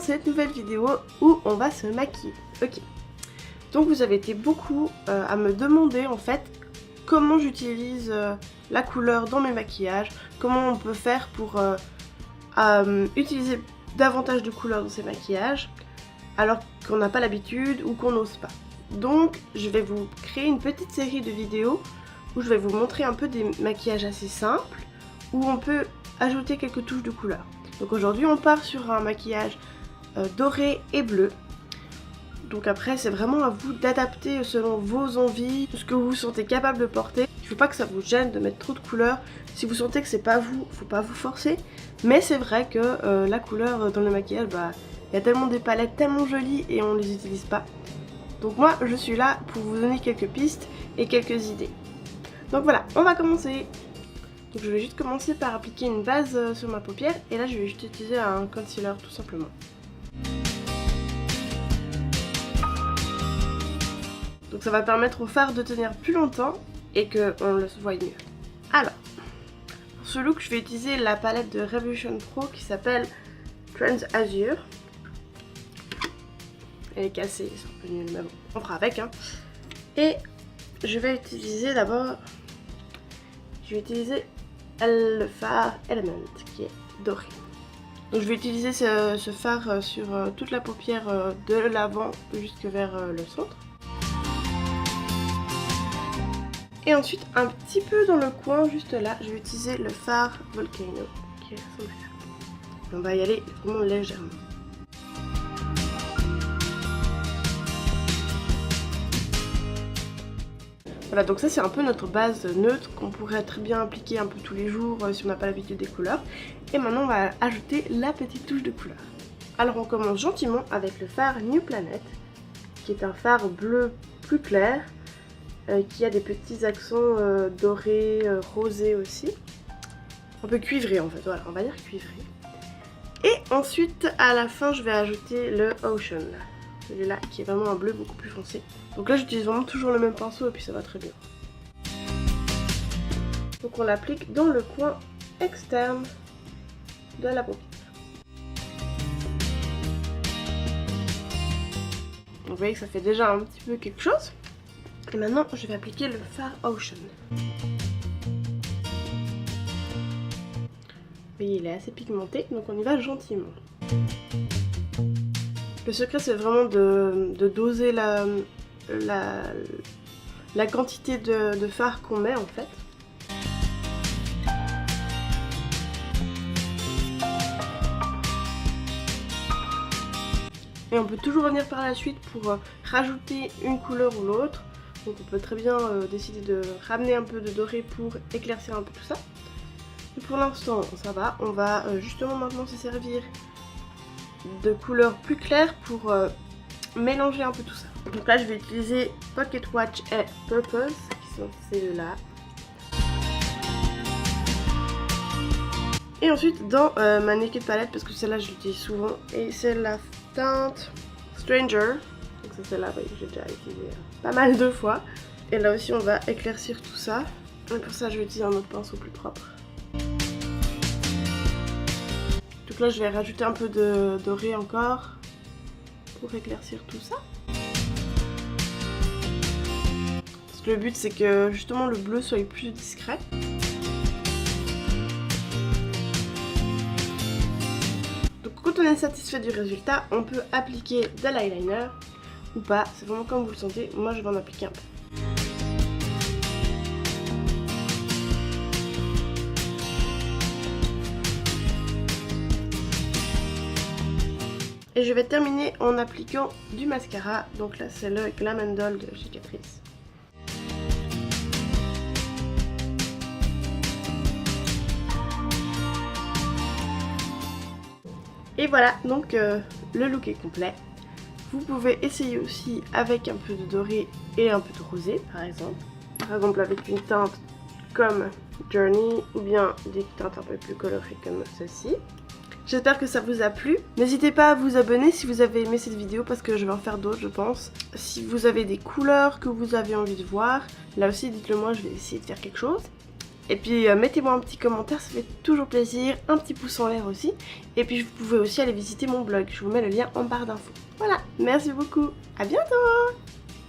cette nouvelle vidéo où on va se maquiller. Ok. Donc vous avez été beaucoup à me demander en fait comment j'utilise la couleur dans mes maquillages, comment on peut faire pour utiliser davantage de couleurs dans ces maquillages alors qu'on n'a pas l'habitude ou qu'on n'ose pas. Donc je vais vous créer une petite série de vidéos où je vais vous montrer un peu des maquillages assez simples où on peut ajouter quelques touches de couleur. Donc aujourd'hui on part sur un maquillage doré et bleu. Donc après c'est vraiment à vous d'adapter selon vos envies, ce que vous vous sentez capable de porter. Il ne faut pas que ça vous gêne de mettre trop de couleurs. Si vous sentez que c'est pas vous, faut pas vous forcer. Mais c'est vrai que la couleur dans le maquillage, il y a tellement des palettes tellement jolies et on les utilise pas. Donc moi je suis là pour vous donner quelques pistes et quelques idées. Donc voilà, on va commencer. Donc je vais juste commencer par appliquer une base sur ma paupière et là je vais juste utiliser un concealer tout simplement. Donc ça va permettre au fard de tenir plus longtemps et qu'on le voie mieux. Alors, pour ce look je vais utiliser la palette de Revolution Pro qui s'appelle Trans Azure. Elle est cassée, c'est un peu nul mais bon, on fera avec hein. Et je vais utiliser d'abord, le fard Element qui est doré. Donc je vais utiliser ce fard sur toute la paupière de l'avant jusque vers le centre. Et ensuite un petit peu dans le coin juste là, je vais utiliser le fard Volcano qui ressemble à ça. On va y aller vraiment légèrement. Voilà, donc ça c'est un peu notre base neutre qu'on pourrait très bien appliquer un peu tous les jours si on n'a pas l'habitude des couleurs. Et maintenant on va ajouter la petite touche de couleur. Alors on commence gentiment avec le fard New Planet, qui est un fard bleu plus clair, qui a des petits accents dorés, rosés aussi. Un peu cuivré en fait, voilà, on va dire cuivré. Et ensuite à la fin je vais ajouter le Ocean. Celui-là qui est vraiment un bleu beaucoup plus foncé. Donc là j'utilise vraiment toujours le même pinceau et puis ça va très bien. Donc on l'applique dans le coin externe de la paupière. Donc vous voyez que ça fait déjà un petit peu quelque chose. Et maintenant je vais appliquer le fard Ocean. Vous voyez il est assez pigmenté donc on y va gentiment. Le secret c'est vraiment de doser la quantité de fard qu'on met en fait. Et on peut toujours revenir par la suite pour rajouter une couleur ou l'autre. Donc on peut très bien décider de ramener un peu de doré pour éclaircir un peu tout ça. Et pour l'instant ça va, on va justement maintenant se servir de couleurs plus claires pour mélanger un peu tout ça. Donc là je vais utiliser Pocket Watch et Purpose qui sont celles-là. Et ensuite dans ma Naked Palette, parce que celle-là je l'utilise souvent, et c'est la teinte Stranger. Donc c'est celle-là, oui, j'ai déjà utilisé pas mal de fois. Et là aussi on va éclaircir tout ça. Et pour ça je vais utiliser un autre pinceau plus propre. Donc là je vais rajouter un peu de doré encore pour éclaircir tout ça. Parce que le but c'est que justement le bleu soit plus discret. Donc quand on est satisfait du résultat, on peut appliquer de l'eyeliner ou pas, c'est vraiment comme vous le sentez. Moi je vais en appliquer un peu. Et je vais terminer en appliquant du mascara. Donc là c'est le Glam & Doll de chez Catrice. Et voilà, donc le look est complet. Vous pouvez essayer aussi avec un peu de doré et un peu de rosé par exemple. Par exemple avec une teinte comme Journey ou bien des teintes un peu plus colorées comme celle-ci. J'espère que ça vous a plu. N'hésitez pas à vous abonner si vous avez aimé cette vidéo parce que je vais en faire d'autres je pense. Si vous avez des couleurs que vous avez envie de voir, là aussi dites-le moi, je vais essayer de faire quelque chose. Et puis mettez-moi un petit commentaire, ça fait toujours plaisir, un petit pouce en l'air aussi. Et puis vous pouvez aussi aller visiter mon blog, je vous mets le lien en barre d'infos. Voilà, merci beaucoup, à bientôt!